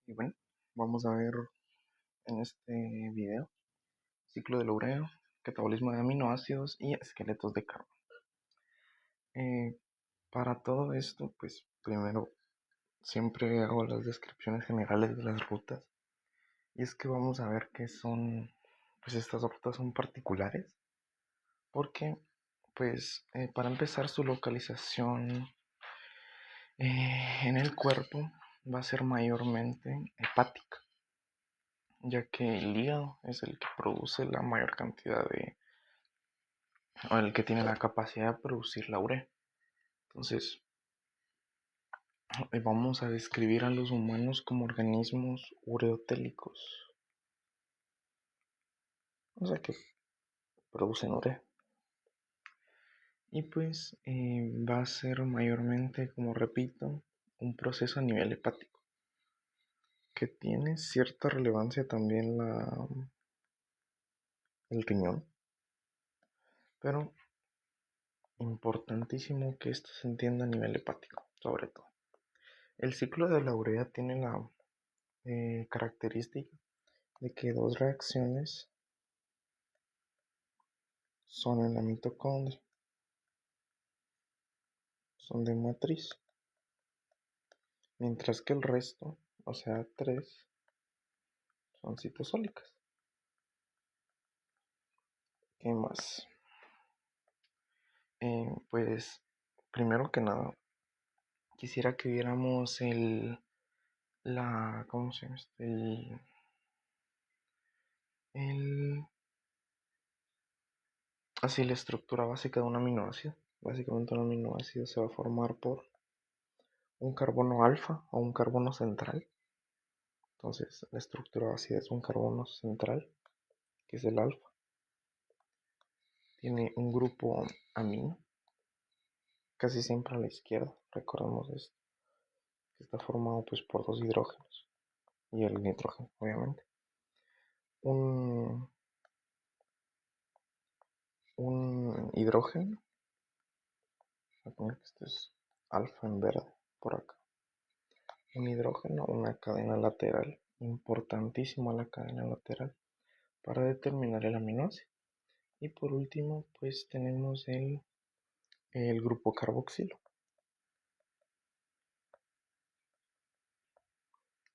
Y bueno, vamos a ver en este video ciclo de la urea, catabolismo de aminoácidos y esqueletos de carbono. Eh, para todo esto, pues primero siempre hago las descripciones generales de las rutas. Y es que vamos a ver que son, pues estas rutas son particulares porque, pues para empezar su localización en el cuerpo va a ser mayormente hepática, ya que el hígado es el que produce la mayor cantidad o el que tiene la capacidad de producir la urea. Entonces, vamos a describir a los humanos como organismos ureotélicos, o sea que producen urea. Y pues va a ser mayormente, como repito, un proceso a nivel hepático, que tiene cierta relevancia también el riñón, pero importantísimo que esto se entienda a nivel hepático, sobre todo. El ciclo de la urea tiene la característica de que dos reacciones son en la mitocondria, son de matriz, mientras que el resto, o sea, tres, son citosólicas. ¿Qué más? Pues, primero que nada, quisiera que viéramos ¿cómo se llama? El, así la estructura básica de un aminoácido. Básicamente un aminoácido se va a formar por un carbono alfa o un carbono central. Entonces, la estructura básica es un carbono central, que es el alfa. Tiene un grupo amino, casi siempre a la izquierda, recordemos esto, que está formado pues por dos hidrógenos y el nitrógeno, obviamente. Un, un hidrógeno, voy a poner que este es alfa en verde por acá. Un hidrógeno, una cadena lateral, importantísima la cadena lateral para determinar el aminoácido. Y por último, pues tenemos el grupo carboxilo.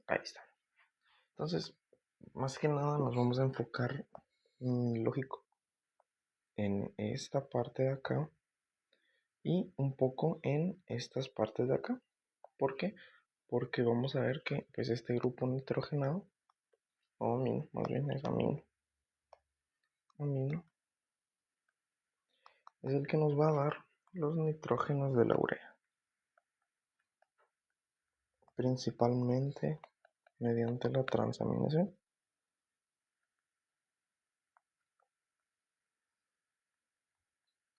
Ahí está. Entonces, más que nada nos vamos a enfocar, lógico, en esta parte de acá y un poco en estas partes de acá. ¿Por qué? Porque vamos a ver que pues este grupo nitrogenado, o amino, más bien es amino, es el que nos va a dar los nitrógenos de la urea, principalmente mediante la transaminación.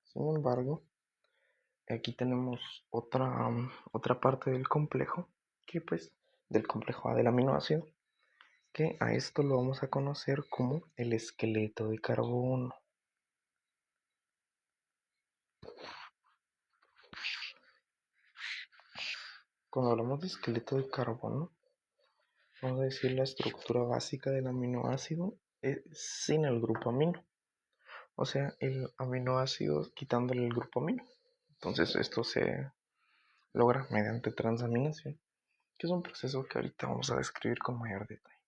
Sin embargo, aquí tenemos otra parte del complejo, que pues del complejo A del aminoácido, que a esto lo vamos a conocer como el esqueleto de carbono. Cuando hablamos de esqueleto de carbono, vamos a decir la estructura básica del aminoácido sin el grupo amino, o sea, el aminoácido quitándole el grupo amino. Entonces esto se logra mediante transaminación, que es un proceso que ahorita vamos a describir con mayor detalle.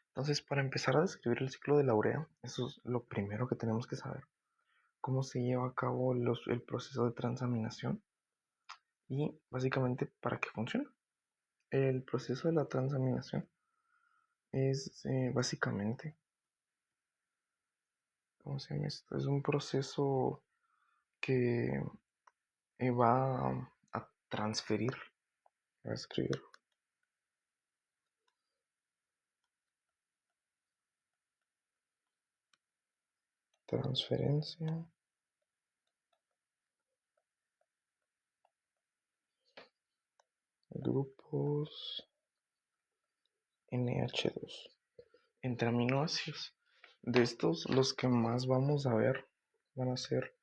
Entonces, para empezar a describir el ciclo de la urea, eso es lo primero que tenemos que saber. Cómo se lleva a cabo el proceso de transaminación y básicamente para qué funciona. El proceso de la transaminación es básicamente, ¿cómo se llama esto? Es un proceso que va a transferir, a escribir, transferencia grupos NH2 entre aminoácidos. De estos, los que más vamos a ver van a ser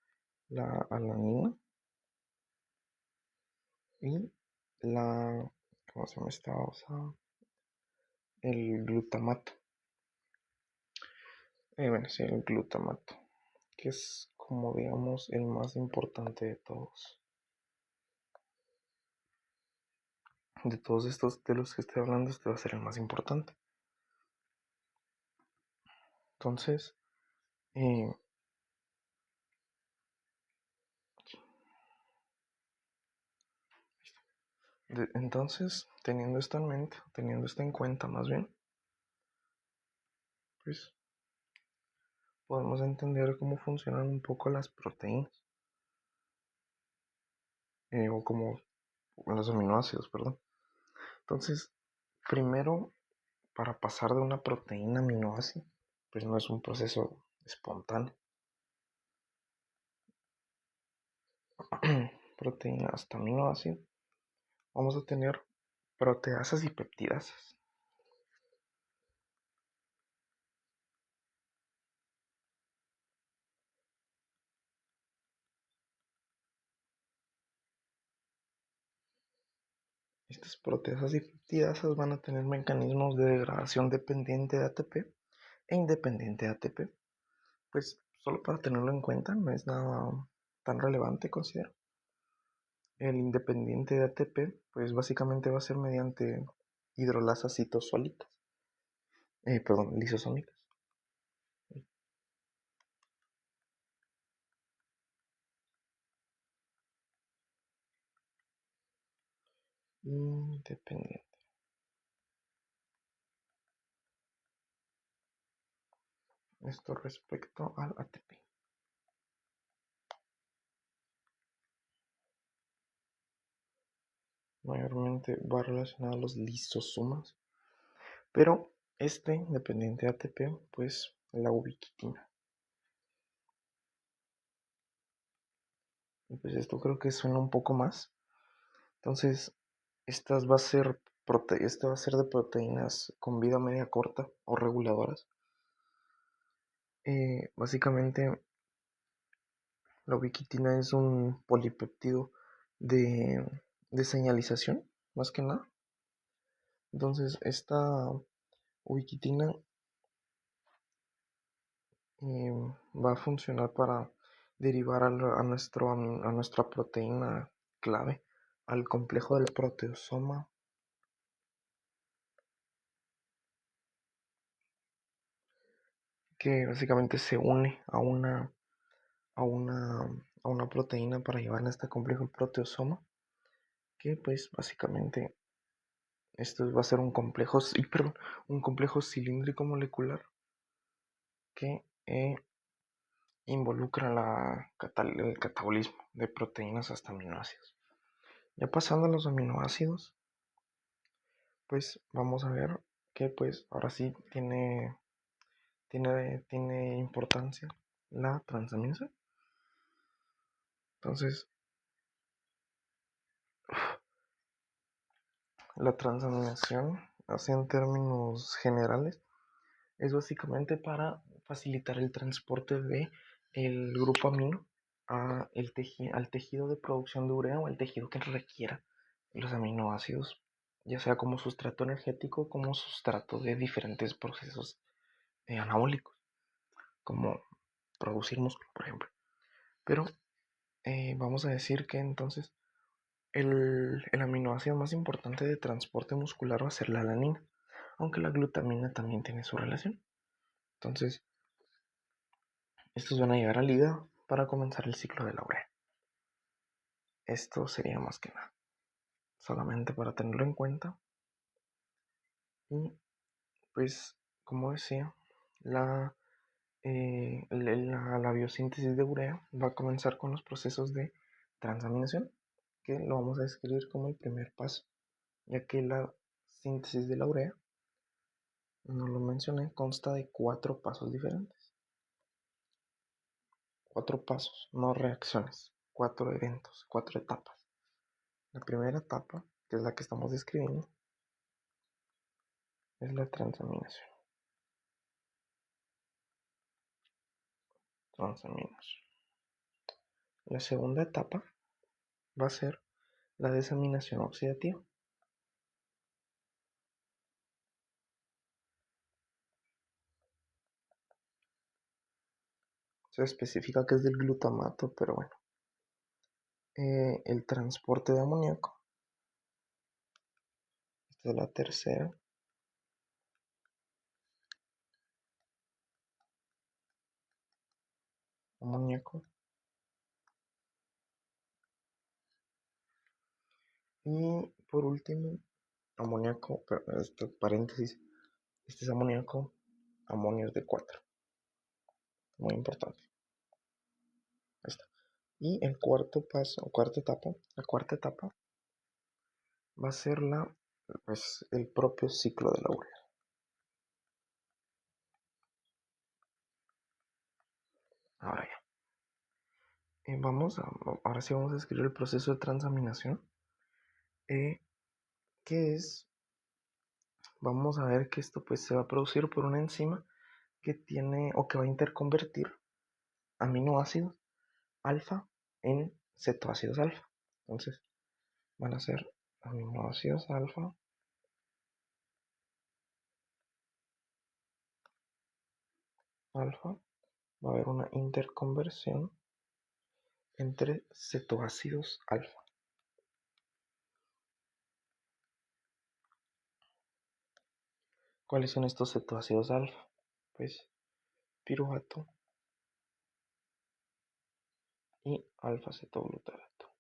la alanina y ¿cómo se llama esta? el glutamato. Bueno, sí, el glutamato, que es como digamos el más importante de todos. De todos estos de los que estoy hablando, este va a ser el más importante. Entonces, teniendo esto en mente, teniendo esto en cuenta más bien, pues podemos entender cómo funcionan un poco las proteínas, o como los aminoácidos, perdón. Entonces, primero, para pasar de una proteína a aminoácido, pues no es un proceso espontáneo. Proteína hasta aminoácido, vamos a tener proteasas y peptidasas. Estas proteasas y peptidasas van a tener mecanismos de degradación dependiente de ATP e independiente de ATP. Pues solo para tenerlo en cuenta, no es nada tan relevante, considero. El independiente de ATP, pues básicamente va a ser mediante hidrolasas citosólicas, lisosómicas. Independiente. Esto respecto al ATP. Mayormente va relacionado a los lisosomas, pero independiente de ATP, pues la ubiquitina. Y pues esto creo que suena un poco más. Entonces, esta va a ser de proteínas con vida media corta o reguladoras. Básicamente, la ubiquitina es un polipeptido de, de señalización, más que nada. Entonces, esta ubiquitina va a funcionar para derivar a nuestra proteína clave, al complejo del proteosoma, que básicamente se une a una, a una proteína para llevar a este complejo el proteosoma, que pues básicamente esto va a ser un complejo cilíndrico molecular que involucra el catabolismo de proteínas hasta aminoácidos. Ya pasando a los aminoácidos, pues vamos a ver que pues ahora sí tiene importancia la transaminación. Entonces, la transaminación, así en términos generales, es básicamente para facilitar el transporte de el grupo amino al tejido de producción de urea o al tejido que requiera los aminoácidos, ya sea como sustrato energético, como sustrato de diferentes procesos anabólicos, como producir músculo, por ejemplo. Pero vamos a decir que entonces el aminoácido más importante de transporte muscular va a ser la alanina, aunque la glutamina también tiene su relación. Entonces, estos van a llegar al hígado para comenzar el ciclo de la urea. Esto sería más que nada, solamente para tenerlo en cuenta. Y pues, como decía, la biosíntesis de urea va a comenzar con los procesos de transaminación, que lo vamos a describir como el primer paso, ya que la síntesis de la urea, no lo mencioné, consta de 4 pasos diferentes. 4 pasos, no reacciones, 4 eventos, 4 etapas. La primera etapa, que es la que estamos describiendo, es la transaminación. La segunda etapa va a ser la desaminación oxidativa. Se especifica que es del glutamato, pero bueno. El transporte de amoníaco. Esta es la tercera. Amoníaco. Y por último, amoníaco, pero este paréntesis, este es amoníaco, amonio es de 4. Muy importante. Ahí está. Y el cuarto paso, la cuarta etapa va a ser pues, el propio ciclo de la urea. Ahora ya. Ahora sí vamos a escribir el proceso de transaminación. Que es, vamos a ver que esto pues se va a producir por una enzima que tiene o que va a interconvertir aminoácidos alfa en cetoácidos alfa. Entonces van a ser aminoácidos alfa va a haber una interconversión entre cetoácidos alfa. ¿Cuáles son estos cetoácidos alfa? Pues piruvato y alfa cetoglutarato,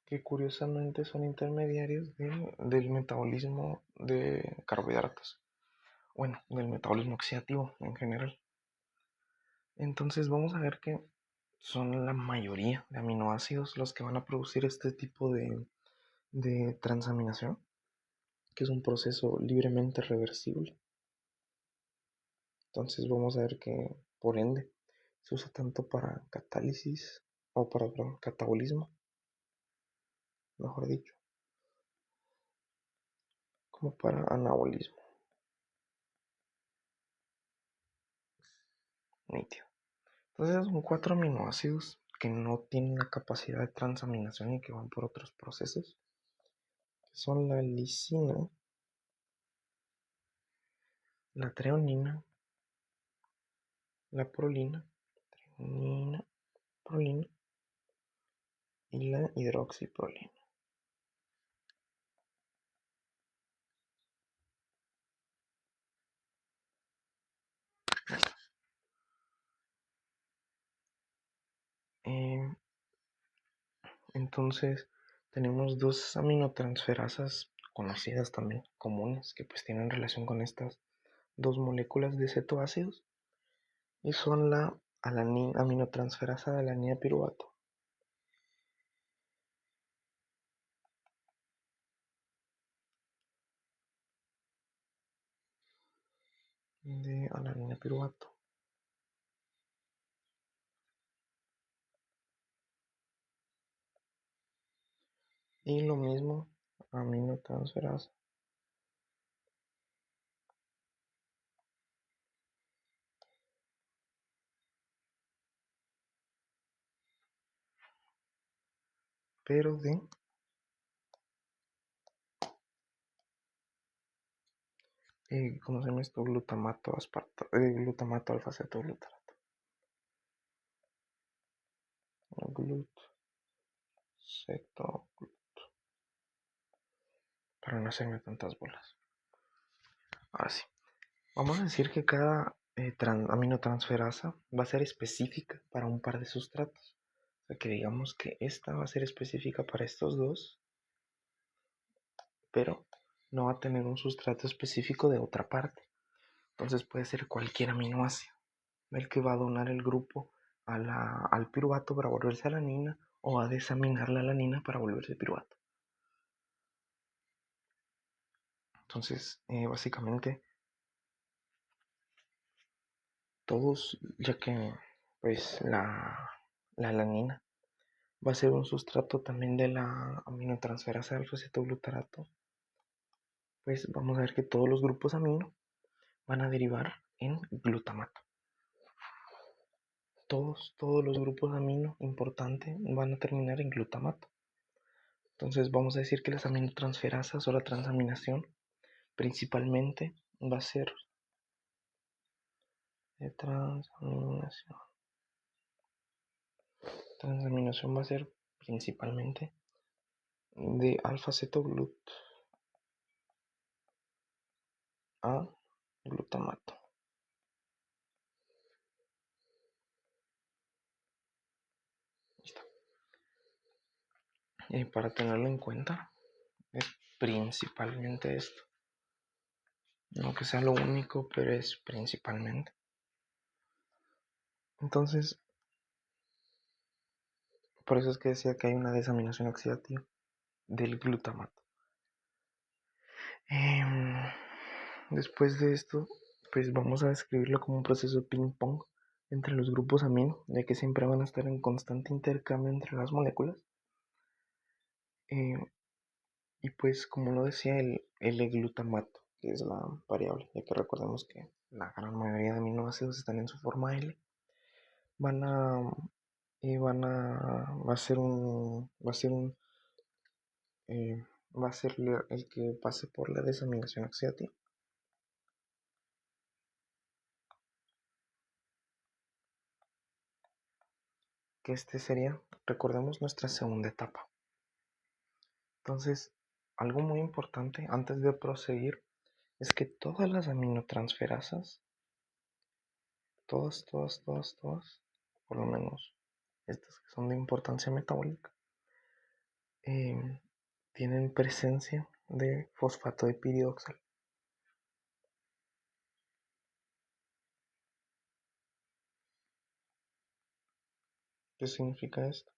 que curiosamente son intermediarios del metabolismo de carbohidratos. Bueno, del metabolismo oxidativo en general. Entonces vamos a ver que son la mayoría de aminoácidos los que van a producir este tipo de transaminación, que es un proceso libremente reversible. Entonces vamos a ver que, por ende, se usa tanto para catálisis o para catabolismo, mejor dicho, como para anabolismo. Nítido. Entonces son 4 aminoácidos que no tienen la capacidad de transaminación y que van por otros procesos, que son la lisina, la treonina, la prolina, prolina y la hidroxiprolina. Eh, entonces tenemos dos aminotransferasas conocidas también, comunes, que pues tienen relación con estas dos moléculas de cetoácidos y son la aminotransferasa de alanina piruvato de alanina piruvato y lo mismo aminotransferasa pero de ¿cómo se llama esto? Glutamato alfa cetoglutarato. Para no hacerme tantas bolas. Ahora sí, vamos a decir que cada aminotransferasa va a ser específica para un par de sustratos. O sea que digamos que esta va a ser específica para estos dos, pero no va a tener un sustrato específico de otra parte. Entonces puede ser cualquier aminoácido el que va a donar el grupo al piruvato para volverse alanina o a desaminar la alanina para volverse piruvato. Entonces, básicamente, todos, ya que pues la alanina va a ser un sustrato también de la aminotransferasa alfa-cetoglutarato, pues vamos a ver que todos los grupos amino van a derivar en glutamato. Todos los grupos amino importantes van a terminar en glutamato. Entonces vamos a decir que las aminotransferasas o la transaminación principalmente va a ser de transaminación. Transaminación va a ser principalmente de alfa-acetoglut a glutamato. Listo. Y para tenerlo en cuenta, es principalmente esto. No que sea lo único, pero es principalmente. Entonces, por eso es que decía que hay una desaminación oxidativa del glutamato. Después de esto, pues vamos a describirlo como un proceso de ping-pong entre los grupos amino, ya que siempre van a estar en constante intercambio entre las moléculas. Y pues, como lo decía, el L-glutamato, que es la variable, ya que recordemos que la gran mayoría de aminoácidos están en su forma L, van a va a ser el que pase por la desaminación oxidativa, que este sería, recordemos, nuestra segunda etapa. Entonces, algo muy importante antes de proseguir es que todas las aminotransferasas, todas, por lo menos estas que son de importancia metabólica, tienen presencia de fosfato de piridoxal. ¿Qué significa esto?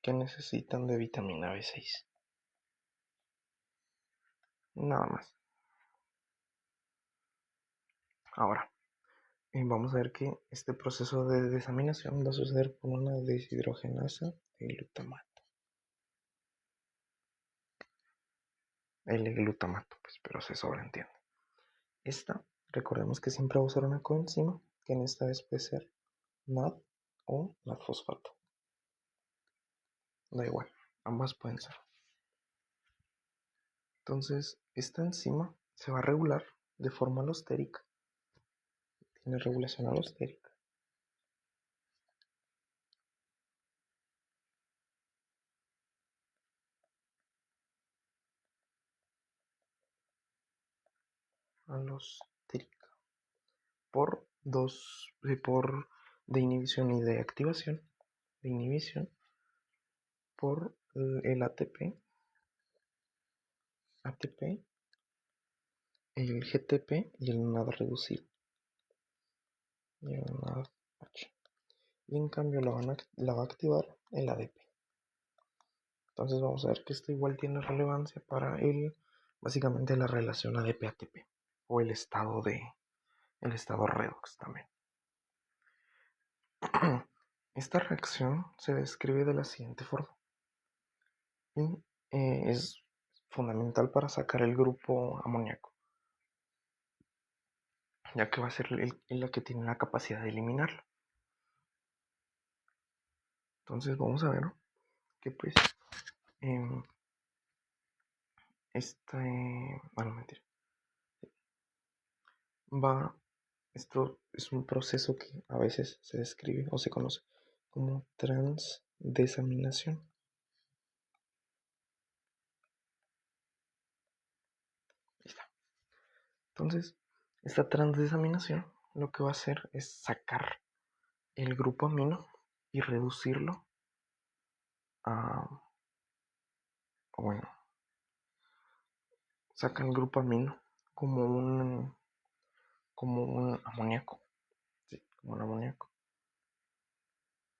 Que necesitan de vitamina B6. Nada más. Ahora, vamos a ver que este proceso de desaminación va a suceder por una deshidrogenasa de glutamato. El glutamato, pues, pero se sobreentiende. Esta, recordemos que siempre va a usar una coenzima, que en esta vez puede ser NAD o NAD-fosfato. Da igual, ambas pueden ser. Entonces, esta enzima se va a regular de forma alostérica. Tiene regulación alostérica. Alostérica. Por dos, por de inhibición y de activación. De inhibición por el ATP, el GTP y el NAD reducido. Y el NADH. Y en cambio la va a activar el ADP. Entonces vamos a ver que esto igual tiene relevancia para básicamente la relación ADP-ATP o el estado redox también. Esta reacción se describe de la siguiente forma y es fundamental para sacar el grupo amoníaco, ya que va a ser la que tiene la capacidad de eliminarlo. Entonces vamos a ver que pues mentira. Esto es un proceso que a veces se describe o se conoce como transdesaminación. Entonces, esta transdesaminación lo que va a hacer es sacar el grupo amino y reducirlo a, bueno, saca el grupo amino como un amoníaco, sí, como un amoníaco.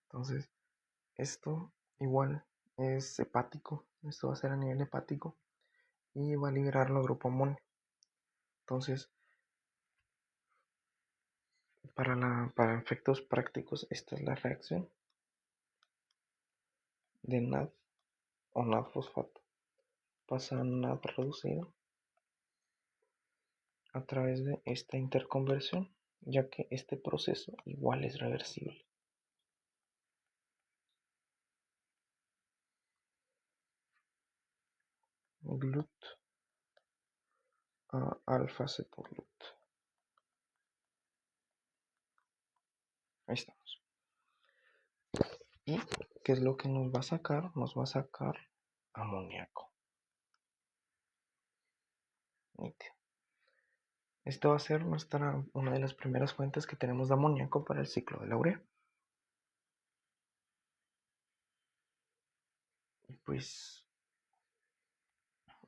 Entonces, esto igual es hepático, esto va a ser a nivel hepático y va a liberarlo al grupo amonio. Entonces, para efectos prácticos, esta es la reacción de NAD o NAD-fosfato. Pasa a NAD reducido a través de esta interconversión, ya que este proceso igual es reversible. Glut a alfa-acetoglut. Ahí estamos. ¿Y qué es lo que nos va a sacar? Nos va a sacar amoníaco. Nítido. Esta va a ser una de las primeras fuentes que tenemos de amoníaco para el ciclo de la urea.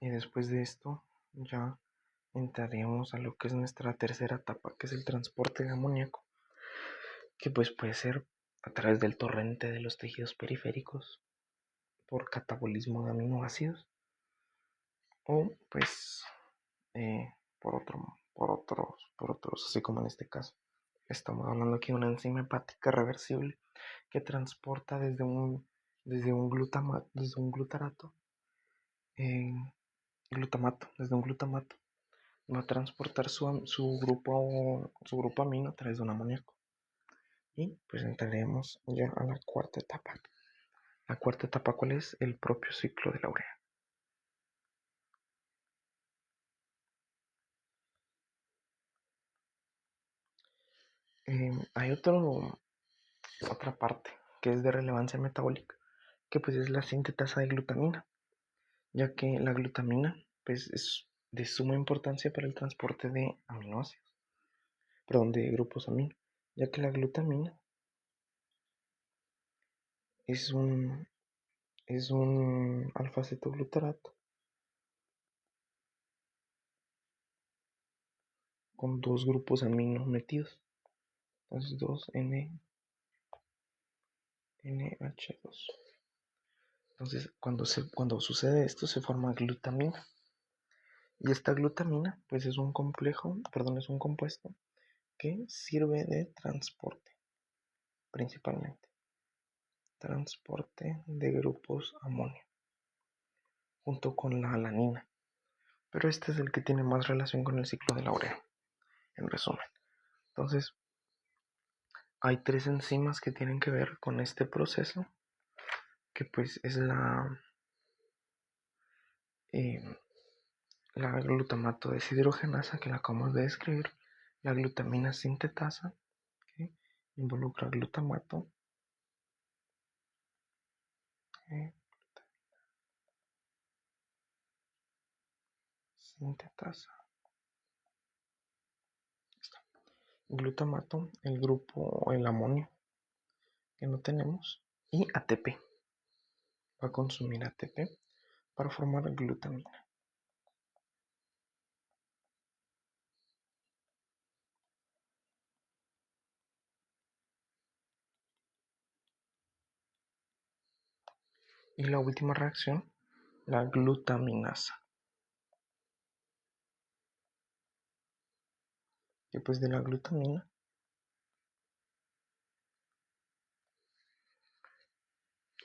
Y después de esto ya entraríamos a lo que es nuestra tercera etapa, que es el transporte de amoníaco, que pues puede ser a través del torrente de los tejidos periféricos por catabolismo de aminoácidos o pues por otros, así como en este caso. Estamos hablando aquí de una enzima hepática reversible que transporta desde un glutarato, desde un glutamato, va a transportar su grupo amino a través de un amoníaco. Y pues entraremos ya a la cuarta etapa. La cuarta etapa, ¿cuál es? El propio ciclo de la urea. Hay otra parte que es de relevancia metabólica, que pues es la sintetasa de glutamina, ya que la glutamina pues es de suma importancia para el transporte de aminoácidos, de grupos amino, ya que la glutamina es un alfa-cetoglutarato con dos grupos amino metidos. Entonces 2NH2. Entonces cuando sucede esto se forma glutamina. Y esta glutamina pues es un compuesto que sirve de transporte, principalmente. Transporte de grupos amonio, junto con la alanina. Pero este es el que tiene más relación con el ciclo de la urea, en resumen. Entonces, hay tres enzimas que tienen que ver con este proceso, que pues es la glutamato deshidrogenasa, que la acabamos de describir, la glutamina sintetasa, que involucra glutamato, sintetasa, glutamato, el grupo, el amonio que no tenemos, y ATP, va a consumir ATP para formar glutamina. Y la última reacción, la glutaminasa, que pues de la glutamina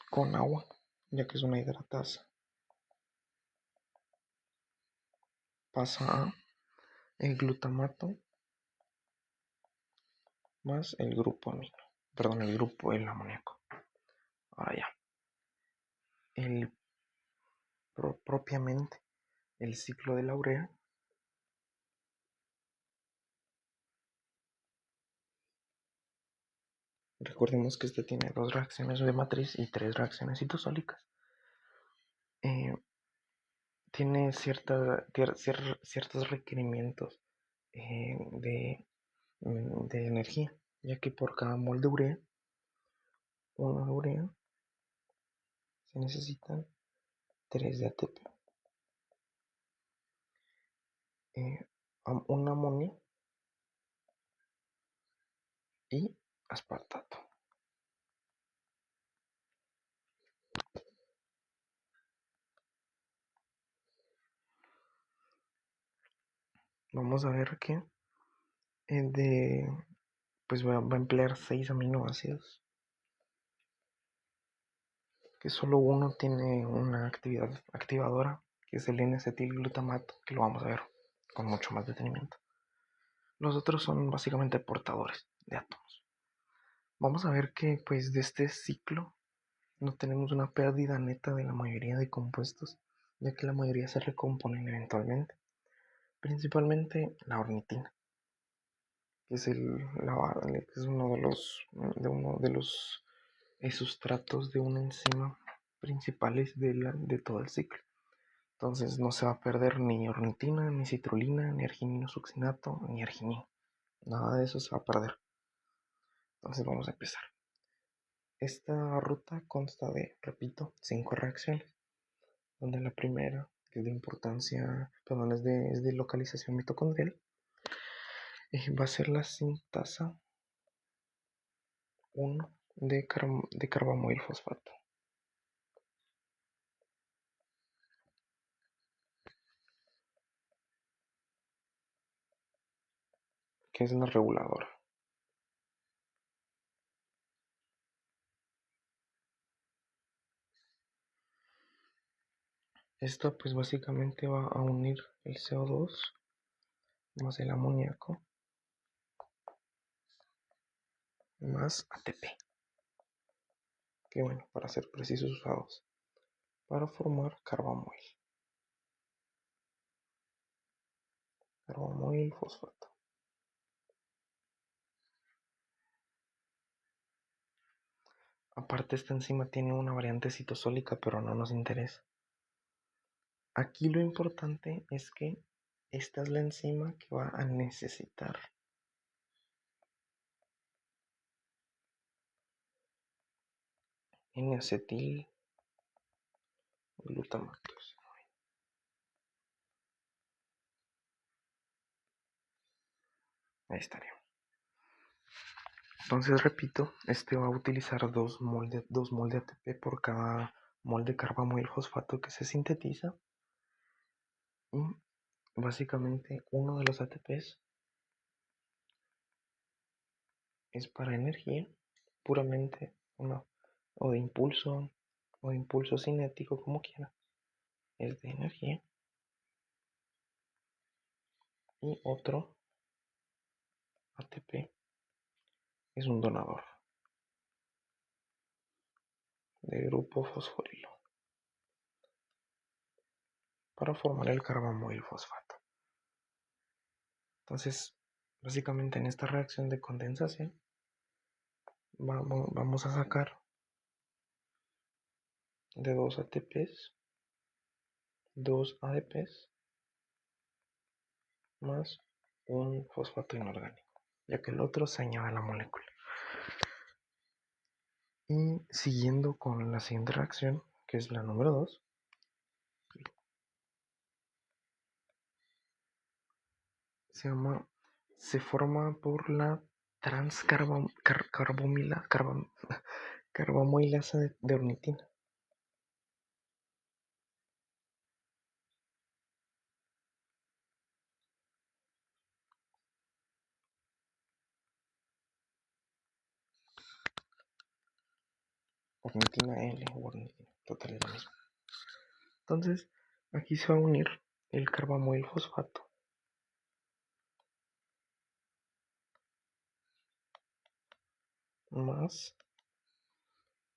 con agua, ya que es una hidratasa, pasa a el glutamato más el grupo amino, el amoníaco. Ahora ya, propiamente el ciclo de la urea recordemos que este tiene dos reacciones de matriz y tres reacciones citosólicas. Tiene ciertos requerimientos de energía, ya que por cada mol de urea, se necesitan 3 de ATP. Un amonio y aspartato. Vamos a ver que pues va a emplear 6 aminoácidos, que solo uno tiene una actividad activadora, que es el N-acetilglutamato, que lo vamos a ver con mucho más detenimiento. Los otros son básicamente portadores de átomos. Vamos a ver que pues de este ciclo no tenemos una pérdida neta de la mayoría de compuestos, ya que la mayoría se recomponen eventualmente, principalmente la ornitina. que es que es uno de los sustratos de una enzima principales de todo el ciclo. Entonces no se va a perder ni ornitina, ni citrulina, ni argininosuccinato, ni arginina. Nada de eso se va a perder. Entonces vamos a empezar. Esta ruta consta de, repito, 5 reacciones, donde la primera, que es de importancia, perdón, es de localización mitocondrial, va a ser la sintasa 1 de carbamoil fosfato, que es la reguladora. Esta pues básicamente va a unir el CO2 más el amoníaco más ATP, que bueno, para ser precisos usados para formar carbamoil fosfato. Aparte esta enzima tiene una variante citosólica, pero no nos interesa. Aquí lo importante es que esta es la enzima que va a necesitar N-acetil glutamato. Ahí estaría. Entonces repito, este va a utilizar 2 mol de ATP por cada mol de carbamoil fosfato que se sintetiza. Y básicamente uno de los ATPs es para energía, puramente o de impulso cinético, como quiera, es de energía. Y otro ATP es un donador de grupo fosforilo para formar el carbamoil fosfato. Entonces, básicamente en esta reacción de condensación vamos a sacar de 2 ATPs 2 ADPs más un fosfato inorgánico, ya que el otro se añade a la molécula. Y siguiendo con la siguiente reacción, que es la número 2, se forma por la carbamoilasa de ornitina. Ornitina L o ornitina, total es lo mismo. Entonces, aquí se va a unir el carbamoil fosfato más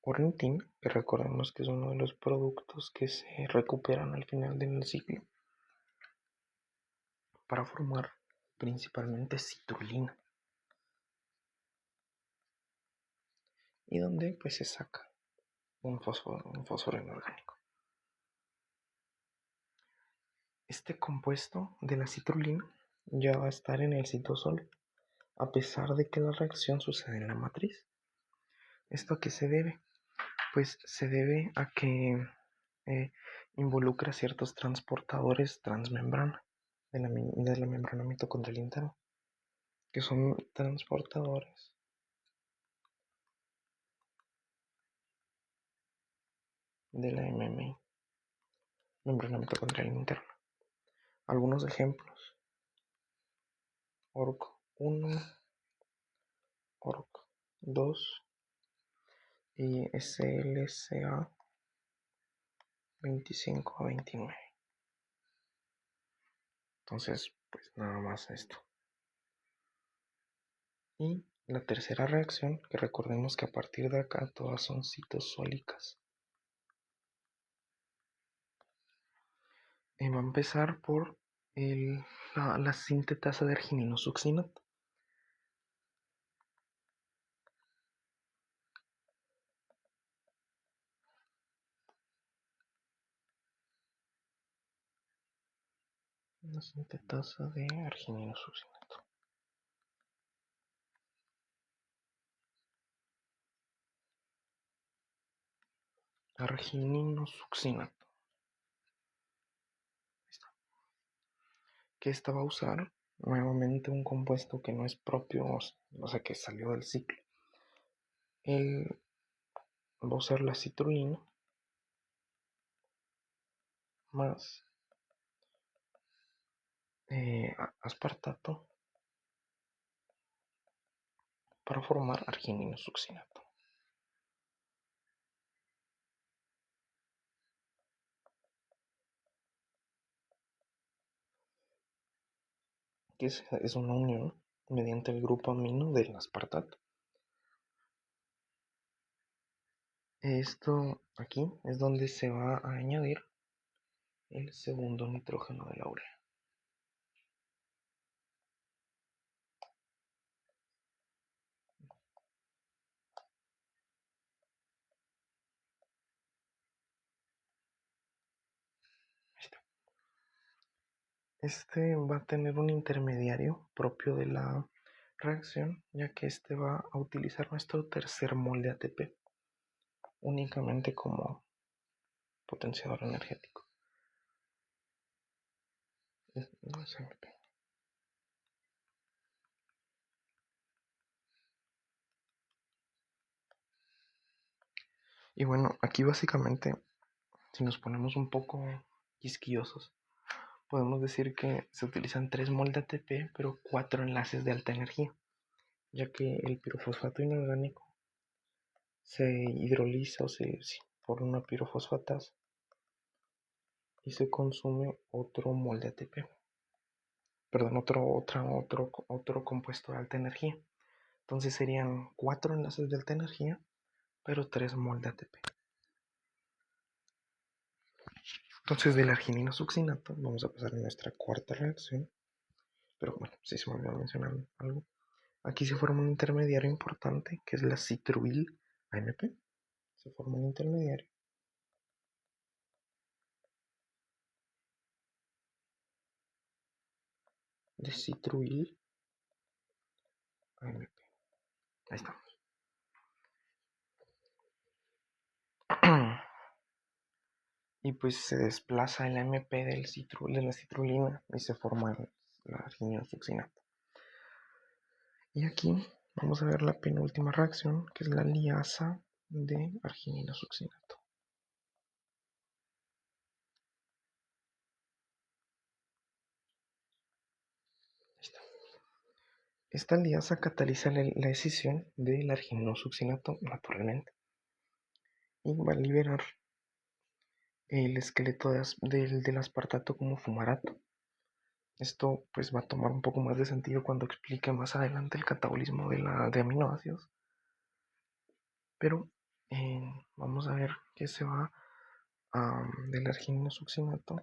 ornitina, que recordemos que es uno de los productos que se recuperan al final del ciclo, para formar principalmente citrulina, y donde pues se saca un fósforo inorgánico. Este compuesto de la citrulina ya va a estar en el citosol, a pesar de que la reacción sucede en la matriz. ¿Esto a qué se debe? Pues se debe a que involucra ciertos transportadores transmembrana de la membrana mitocondrial interna, que son transportadores de la MMI, membrana mitocondrial interna. Algunos ejemplos: ORC1, ORC2 y SLCA 25 a 29. Entonces, pues nada más esto. Y la tercera reacción, que recordemos que a partir de acá todas son citosólicas, va a empezar por la sintetasa de argininosuccinato. Una sintetasa de arginino succinato. Arginino succinato. Que esta va a usar nuevamente un compuesto que no es propio, o sea, que salió del ciclo. Él va a usar la citrulina más aspartato para formar arginino succinato. Que es una unión mediante el grupo amino del aspartato. Esto aquí es donde se va a añadir el segundo nitrógeno de la urea. Este va a tener un intermediario propio de la reacción, ya que este va a utilizar nuestro tercer mol de ATP únicamente como potenciador energético. No es MP. Y bueno, aquí básicamente, si nos ponemos un poco quisquillosos, podemos decir que se utilizan 3 mol de ATP, pero 4 enlaces de alta energía, ya que el pirofosfato inorgánico se hidroliza o se forma una pirofosfatasa y se consume otro mol de ATP. Perdón, otro compuesto de alta energía. Entonces serían 4 enlaces de alta energía, pero 3 mol de ATP. Entonces del arginino succinato vamos a pasar a nuestra cuarta reacción. Pero bueno, si se me olvidó mencionar algo. Aquí se forma un intermediario importante que es la citruil AMP. Se forma un intermediario de citruil AMP. Ahí estamos. Y pues se desplaza el AMP de la citrulina y se forma el arginino succinato. Y aquí vamos a ver la penúltima reacción, que es la liasa de arginino succinato. Esta liasa cataliza la escisión del arginino succinato naturalmente y va a liberar el esqueleto del aspartato como fumarato. Esto pues va a tomar un poco más de sentido cuando explique más adelante el catabolismo de aminoácidos. Pero vamos a ver que se va del arginino succinato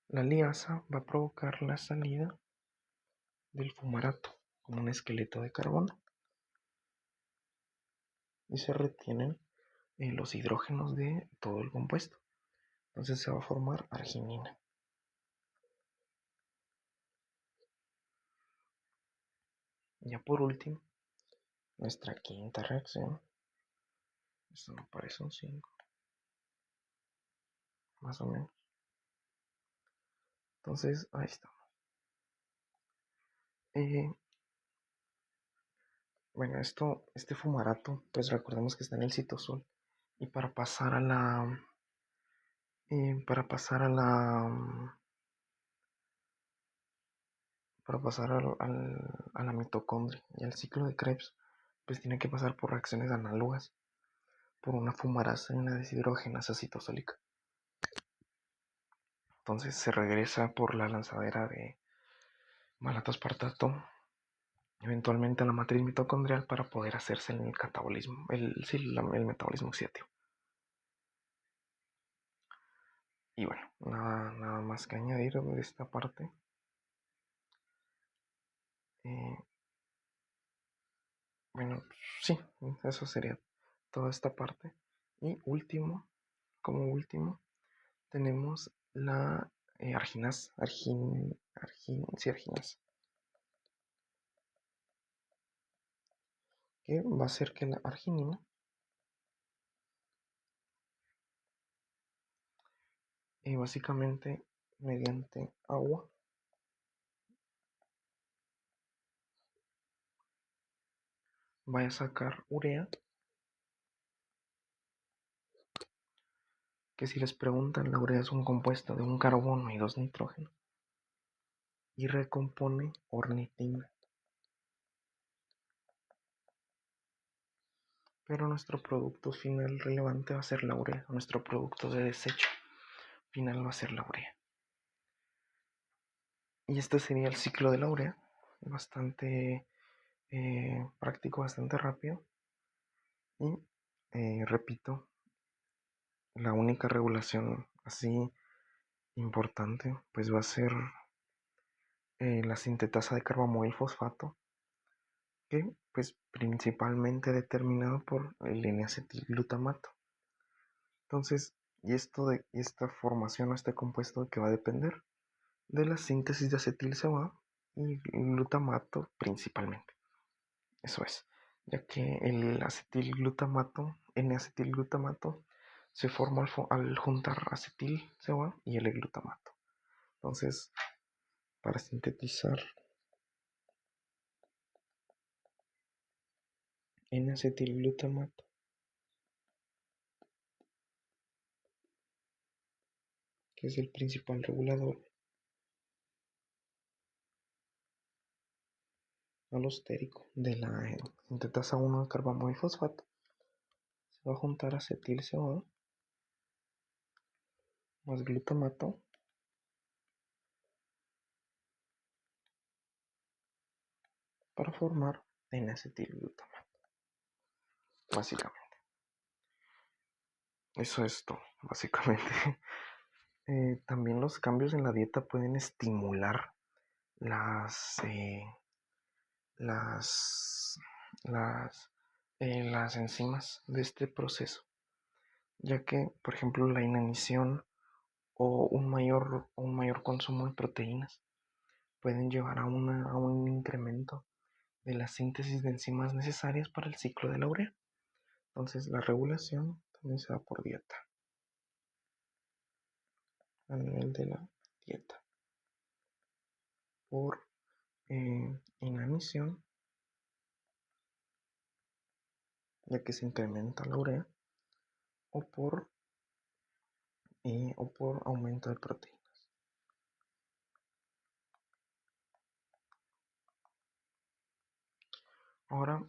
La liasa va a provocar la salida del fumarato como un esqueleto de carbono y se retienen los hidrógenos de todo el compuesto. Entonces se va a formar arginina. Ya por último, nuestra quinta reacción. Esto me parece un 5, más o menos. Entonces, ahí está. Bueno, este fumarato, pues recordemos que está en el citosol. Y para pasar a la. Para pasar a la. Para pasar a la mitocondria y al ciclo de Krebs, pues tiene que pasar por reacciones análogas, por una fumarasa y una deshidrogenasa citosólica. Entonces se regresa por la lanzadera de malato aspartato eventualmente a la matriz mitocondrial para poder hacerse el catabolismo, el metabolismo oxidativo. Y bueno, nada más que añadir de esta parte. Bueno, sí, eso sería toda esta parte. Y como último, tenemos la arginasa, sí, arginasa, que va a hacer que la arginina básicamente mediante agua vaya a sacar urea, que si les preguntan, la urea es un compuesto de un carbono y dos nitrógenos y recompone ornitina. Pero nuestro producto final relevante va a ser la urea, nuestro producto de desecho final va a ser la urea. Y este sería el ciclo de la urea, bastante práctico, bastante rápido. Y repito, la única regulación así importante pues va a ser la sintetasa de carbamol fosfato, que pues principalmente determinado por el N-acetilglutamato. Entonces, y esta formación o este compuesto que va a depender de la síntesis de acetil-CoA y glutamato principalmente. Eso es, ya que el acetilglutamato, N-acetilglutamato, se forma al juntar acetil-CoA y el glutamato. Entonces, para sintetizar N-acetilglutamato, que es el principal regulador alostérico de la sintetasa 1 de carbono y fosfato, se va a juntar acetil-CoA más glutamato para formar N-acetilglutamato, básicamente. Eso es todo, básicamente. También los cambios en la dieta pueden estimular las, las, las enzimas de este proceso, ya que, por ejemplo, la inanición o un mayor consumo de proteínas pueden llevar a un incremento de la síntesis de enzimas necesarias para el ciclo de la urea. Entonces, la regulación también se da por dieta, a nivel de la dieta, por inanición, ya que se incrementa la urea, o por aumento de proteínas. Ahora,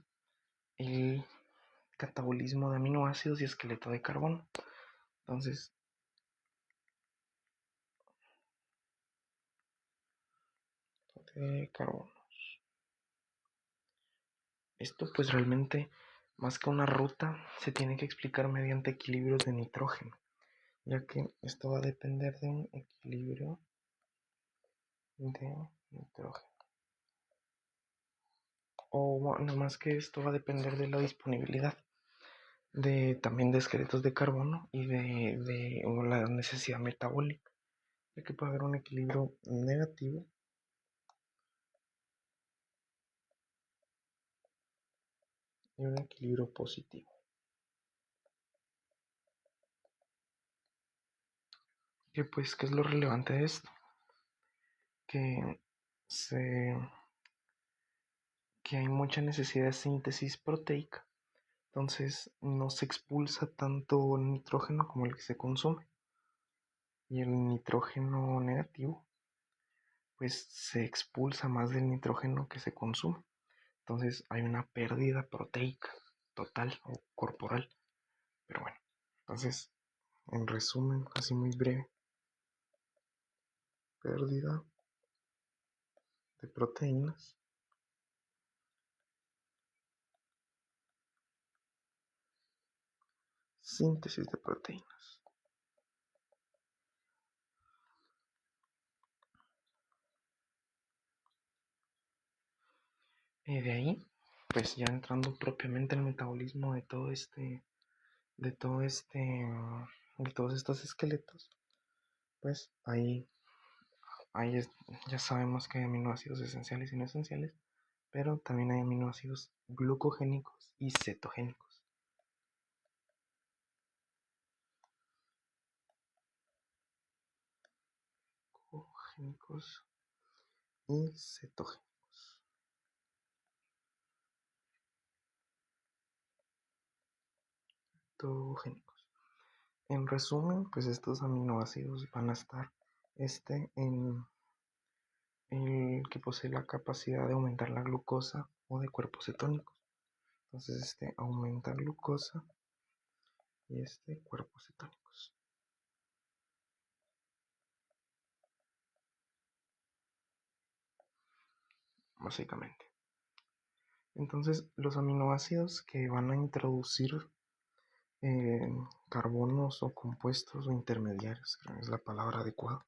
el catabolismo de aminoácidos y esqueleto de carbono. Entonces, de carbono. Esto pues realmente, más que una ruta, se tiene que explicar mediante equilibrios de nitrógeno, ya que esto va a depender de un equilibrio de nitrógeno. O bueno, más que esto va a depender de la disponibilidad también de esqueletos de carbono y de la necesidad metabólica, ya que puede haber un equilibrio negativo y un equilibrio positivo. Que pues, ¿qué es lo relevante de esto? Que, que hay mucha necesidad de síntesis proteica, entonces no se expulsa tanto nitrógeno como el que se consume, y el nitrógeno negativo pues se expulsa más del nitrógeno que se consume, entonces hay una pérdida proteica total o corporal. Pero bueno, entonces en resumen, así muy breve, pérdida de proteínas, síntesis de proteínas. De ahí pues ya entrando propiamente en el metabolismo de todo de todo de todos estos esqueletos, pues ya sabemos que hay aminoácidos esenciales y no esenciales, pero también hay aminoácidos glucogénicos y cetogénicos. Glucogénicos y cetogénicos. Cetogénicos. En resumen, pues estos aminoácidos van a estar en el que posee la capacidad de aumentar la glucosa o de cuerpos cetónicos. Entonces aumenta glucosa y cuerpos cetónicos. Básicamente. Entonces los aminoácidos que van a introducir carbonos o compuestos o intermediarios, que es la palabra adecuada,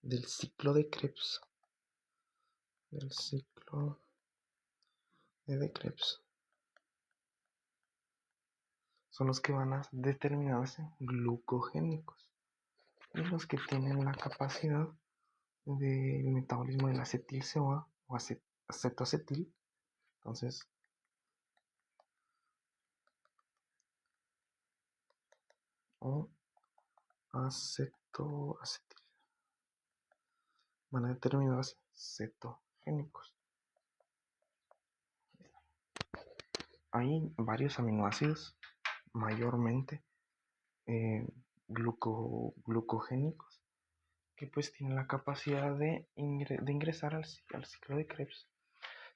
del ciclo de Krebs, del ciclo de Krebs, son los que van a determinarse glucogénicos y los que tienen la capacidad del metabolismo del acetil-CoA o acetoacetil. Entonces, o acetoacetil van a determinarse cetogénicos. Hay varios aminoácidos, mayormente glucogénicos, que pues tienen la capacidad de ingresar al ciclo de Krebs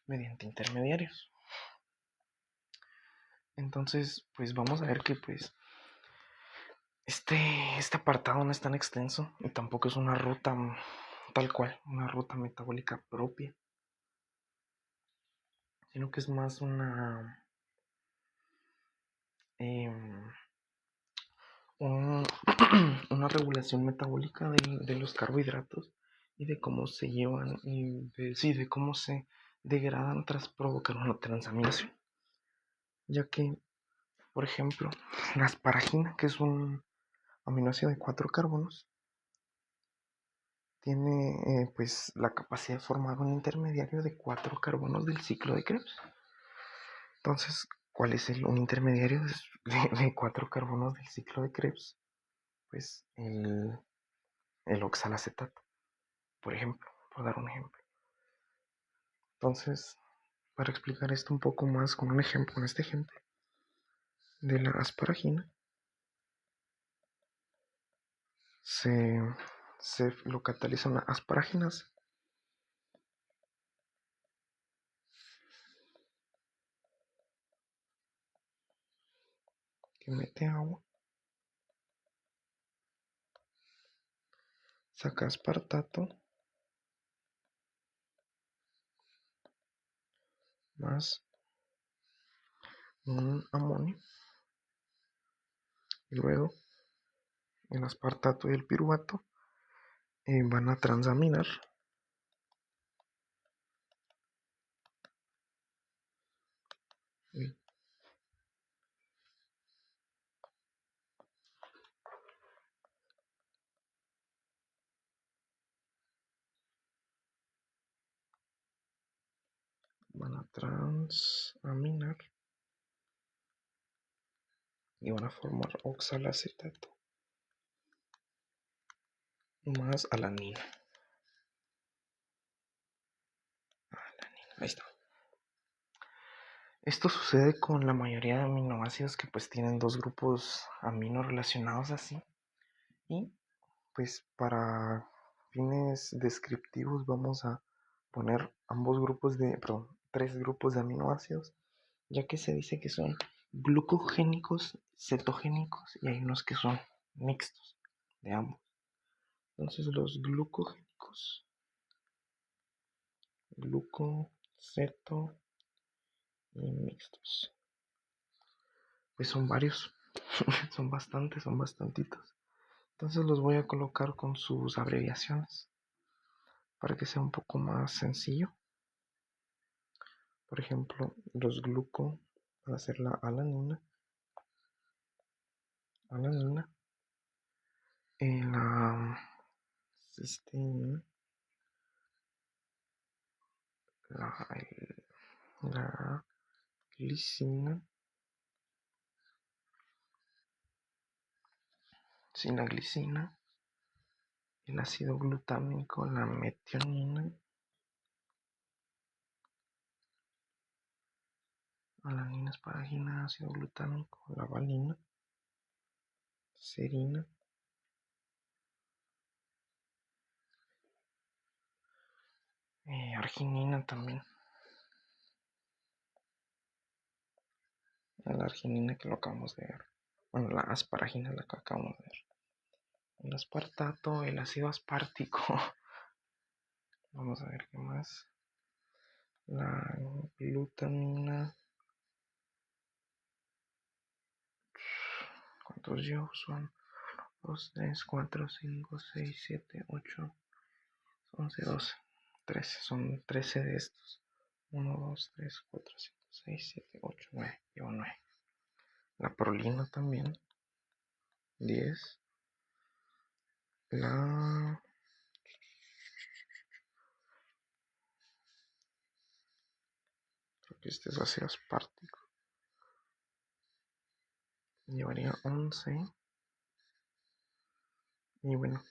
mediante intermediarios. Entonces, pues vamos a ver que pues este apartado no es tan extenso y tampoco es una ruta tal cual, una ruta metabólica propia, sino que es más em, una regulación metabólica de los carbohidratos y de cómo se llevan y de cómo se degradan tras provocar una transaminación. Ya que, por ejemplo, la asparagina, que es un aminoácido de 4 carbonos, tiene pues la capacidad de formar un intermediario de 4 carbonos del ciclo de Krebs. Entonces, ¿cuál es un intermediario de 4 carbonos del ciclo de Krebs? Pues el oxalacetato, por ejemplo, por dar un ejemplo. Entonces, para explicar esto un poco más con un ejemplo, con este ejemplo de la asparagina, se lo cataliza una asparaginasa que mete agua, saca aspartato más un amonio y luego el aspartato y el piruvato van a transaminar y van a transaminar y van a formar oxalacetato más alanina. Ahí está. Esto sucede con la mayoría de aminoácidos que pues tienen dos grupos amino relacionados así. Y pues para fines descriptivos vamos a poner tres grupos de aminoácidos, ya que se dice que son glucogénicos, cetogénicos y hay unos que son mixtos de ambos. Entonces los glucogénicos, ceto y mixtos, pues son varios, son bastantitos. Entonces los voy a colocar con sus abreviaciones. para que sea un poco más sencillo. Por ejemplo, los gluco van a ser la alanina, la cisteína, la glicina, sinaglicina, el ácido glutámico, la metionina, alanina, asparagina, ácido glutámico, la valina, serina, arginina también. La arginina que lo acabamos de ver. Bueno, la asparagina la que acabamos de ver. El aspartato, el ácido aspartico. Vamos a ver qué más. La glutamina. ¿Cuántos yo son? 2, 3, 4, 5, 6, 7, 8, 11, 12, 13. Son 13 de estos. 1, 2, 3, 4, 5, 6, 7, 8, 9. Llevo 9. La prolina también. 10. Creo que este es ácido aspartico. Llevaría 11. Y bueno,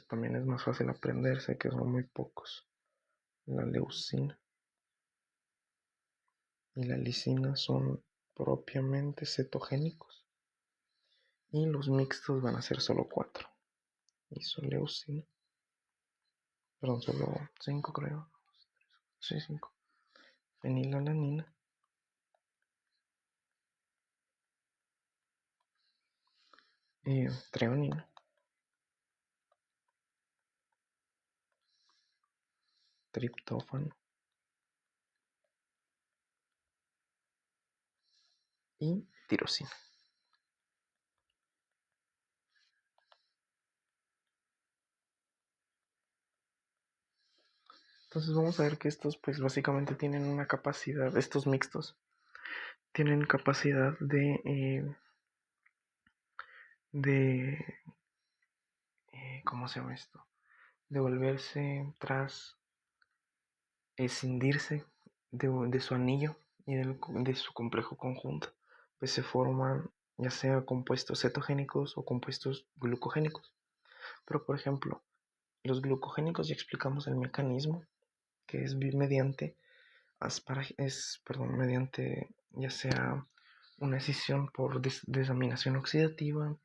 también es más fácil aprenderse que son muy pocos. La leucina y la lisina son propiamente cetogénicos. Y los mixtos van a ser solo 4. Isoleucina. Perdón, solo 5 creo. Sí, 5. Fenilalanina. Treonina. Triptófano. Y tirosina. Entonces vamos a ver que estos pues básicamente tienen una capacidad, estos mixtos, tienen capacidad ¿cómo se llama esto? De volverse tras escindirse de su anillo y de su complejo conjunto, pues se forman ya sea compuestos cetogénicos o compuestos glucogénicos. Pero por ejemplo, los glucogénicos ya explicamos el mecanismo, que es mediante mediante ya sea una escisión por desaminación oxidativa,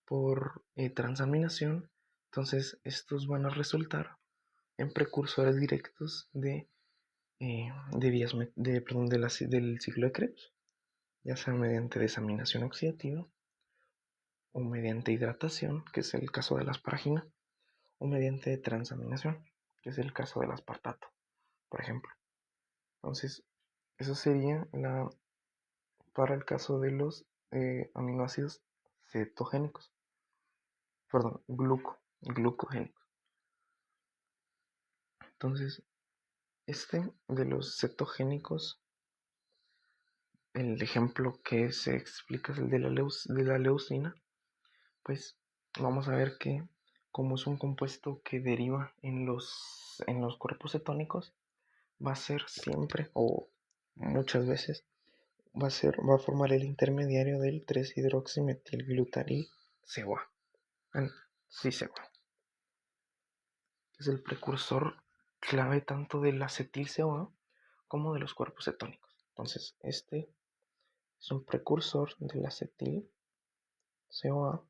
por transaminación. Entonces estos van a resultar en precursores directos de vías del ciclo de Krebs, ya sea mediante desaminación oxidativa o mediante hidratación, que es el caso de la asparagina, o mediante transaminación, que es el caso del aspartato, por ejemplo. Entonces, eso sería para el caso de los aminoácidos cetogénicos, perdón, glucogénicos. Entonces, de los cetogénicos, el ejemplo que se explica es el de la leucina. Pues vamos a ver que como es un compuesto que deriva en los cuerpos cetónicos, va a ser siempre o muchas veces va a formar el intermediario del 3-hidroximetilglutaril CoA. Sí, CoA. Es el precursor clave tanto del acetil CoA como de los cuerpos cetónicos. Entonces, este es un precursor del acetil CoA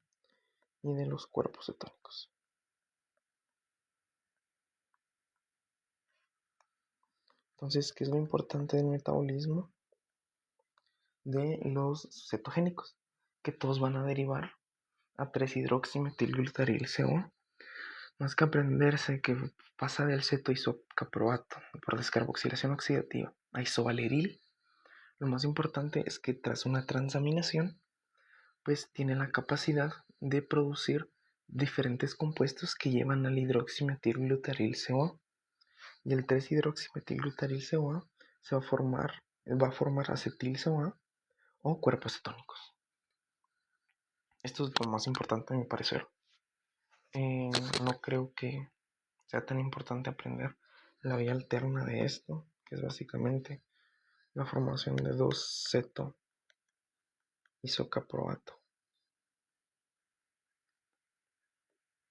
y de los cuerpos cetónicos. Entonces, ¿qué es lo importante del metabolismo de los cetogénicos? Que todos van a derivar a 3-hidroximetilglutaril CoA. Más que aprenderse que pasa del cetoisocaproato por descarboxilación oxidativa a isovaleril, lo más importante es que tras una transaminación, pues tiene la capacidad de producir diferentes compuestos que llevan al hidroximetilglutaril CoA. Y el 3-hidroximetilglutaryl-CoA va a formar acetil-CoA o cuerpos cetónicos. Esto es lo más importante a mi parecer. No creo que sea tan importante aprender la vía alterna de esto, que es básicamente la formación de 2-ceto-isocaproato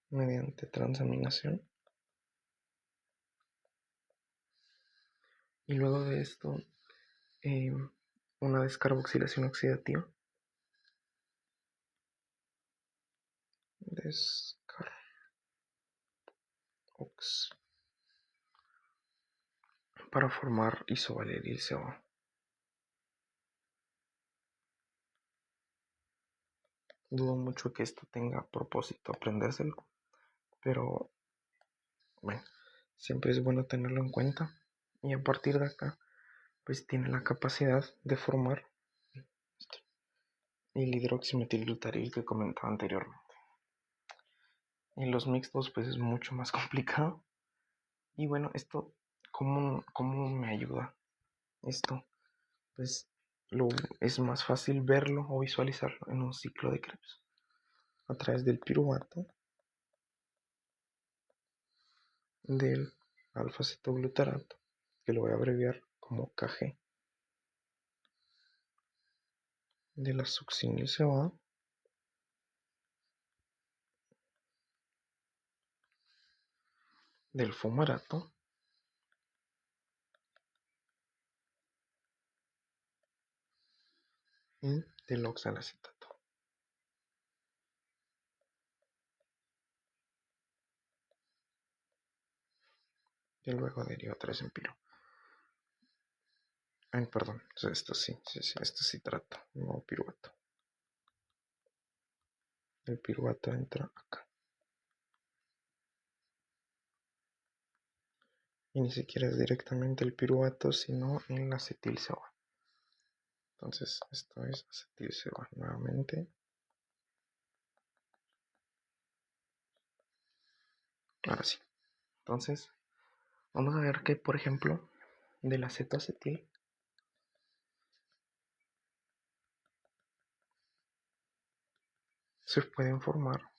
mediante transaminación. Y luego de esto, una descarboxilación oxidativa. Para formar isovaleril-CoA. Dudo mucho que esto tenga propósito aprendérselo, pero bueno, siempre es bueno tenerlo en cuenta. Y a partir de acá, pues tiene la capacidad de formar el hidroximetilglutaril que comentaba anteriormente. En los mixtos pues es mucho más complicado. Y bueno, esto, ¿cómo me ayuda? Esto, pues es más fácil verlo o visualizarlo en un ciclo de Krebs a través del piruvato del alfa-cetoglutarato, que lo voy a abreviar como Kg, de la succinil-CoA, del fumarato y del oxalacetato. Y luego deriva 3 en piro. Ay, perdón, esto sí, esto sí trata, no piruvato. El piruvato entra acá. Y ni siquiera es directamente el piruvato, sino en la acetil-CoA. Entonces, esto es acetil-CoA nuevamente. Ahora sí. Entonces, vamos a ver que, por ejemplo, del acetoacetil se pueden formar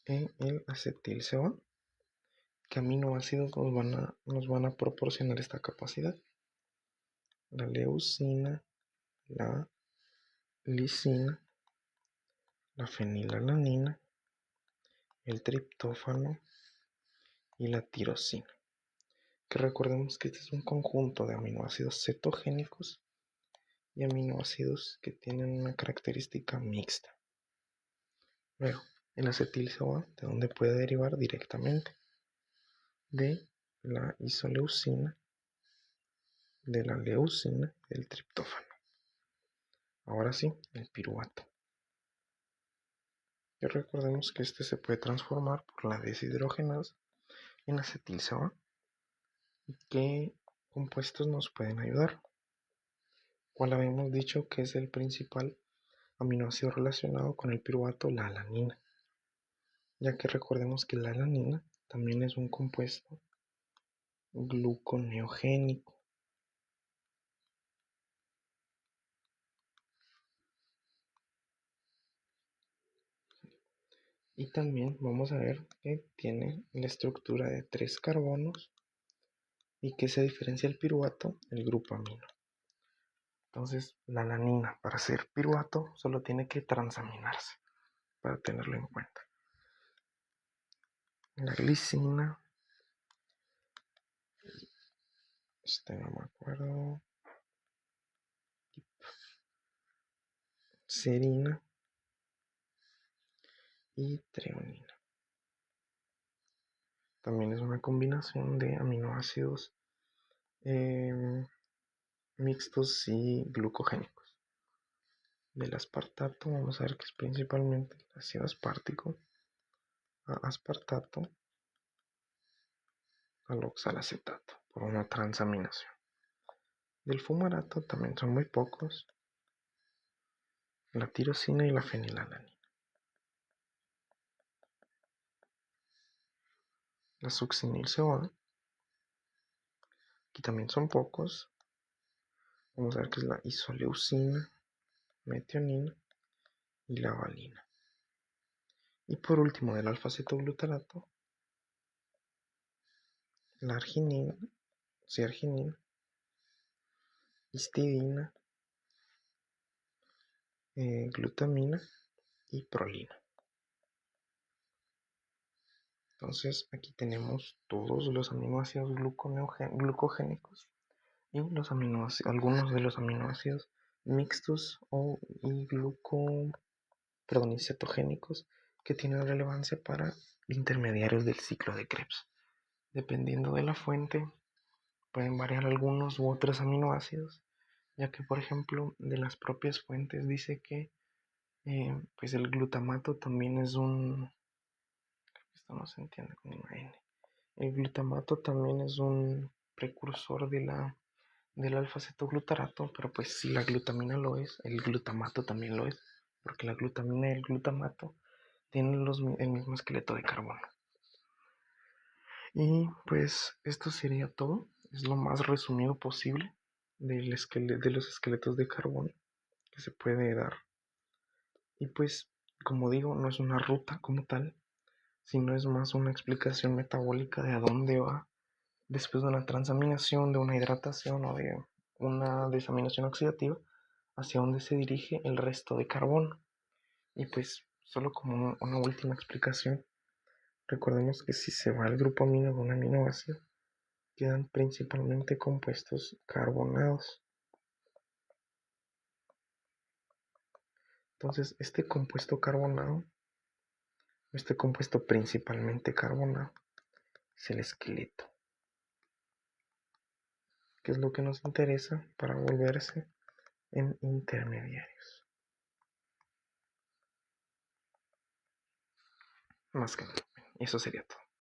en el acetil-CoA, que aminoácidos nos van a proporcionar esta capacidad. La leucina, la lisina, la fenilalanina, el triptófano y la tirosina. Que recordemos que este es un conjunto de aminoácidos cetogénicos y aminoácidos que tienen una característica mixta. Luego, el acetil-CoA, ¿de dónde puede derivar? Directamente de la isoleucina, de la leucina y del triptófano. Ahora sí, el piruvato. Y recordemos que este se puede transformar por la deshidrogenasa en acetil-CoA. ¿Qué compuestos nos pueden ayudar? ¿Cuál habíamos dicho que es el principal aminoácido relacionado con el piruvato? La alanina. Ya que recordemos que la alanina también es un compuesto gluconeogénico. Y también vamos a ver que tiene la estructura de 3 carbonos y que se diferencia el piruvato, el grupo amino. Entonces, la alanina para ser piruvato solo tiene que transaminarse, para tenerlo en cuenta. La glicina, no me acuerdo, serina y treonina. También es una combinación de aminoácidos mixtos y glucogénicos. Del aspartato vamos a ver que es principalmente el ácido aspartico, aspartato al oxalacetato por una transaminación. Del fumarato también son muy pocos, la tirosina y la fenilalanina. La succinil-CoA aquí también son pocos. Vamos a ver que es la isoleucina, metionina y la valina. Y por último, del alfa-cetoglutarato, la arginina, ciarginina, histidina, glutamina y prolina. Entonces aquí tenemos todos los aminoácidos glucogénicos y algunos de los aminoácidos mixtos y cetogénicos que tienen relevancia para intermediarios del ciclo de Krebs. Dependiendo de la fuente, pueden variar algunos u otros aminoácidos, ya que por ejemplo de las propias fuentes dice que pues el glutamato también es esto no se entiende con una N. El glutamato también es un precursor del alfa-cetoglutarato, pero pues si la glutamina lo es, el glutamato también lo es, porque la glutamina y el glutamato tienen el mismo esqueleto de carbono. Y pues esto sería todo, es lo más resumido posible de los esqueletos de carbono que se puede dar. Y pues, como digo, no es una ruta como tal, sino es más una explicación metabólica de a dónde va después de una transaminación, de una hidratación o de una desaminación oxidativa, hacia dónde se dirige el resto de carbono. Y pues, solo como una última explicación, recordemos que si se va el grupo amino de un aminoácido, quedan principalmente compuestos carbonados. Entonces, este compuesto principalmente carbonado, es el esqueleto, que es lo que nos interesa para volverse en intermediarios. Más que nada, eso sería todo.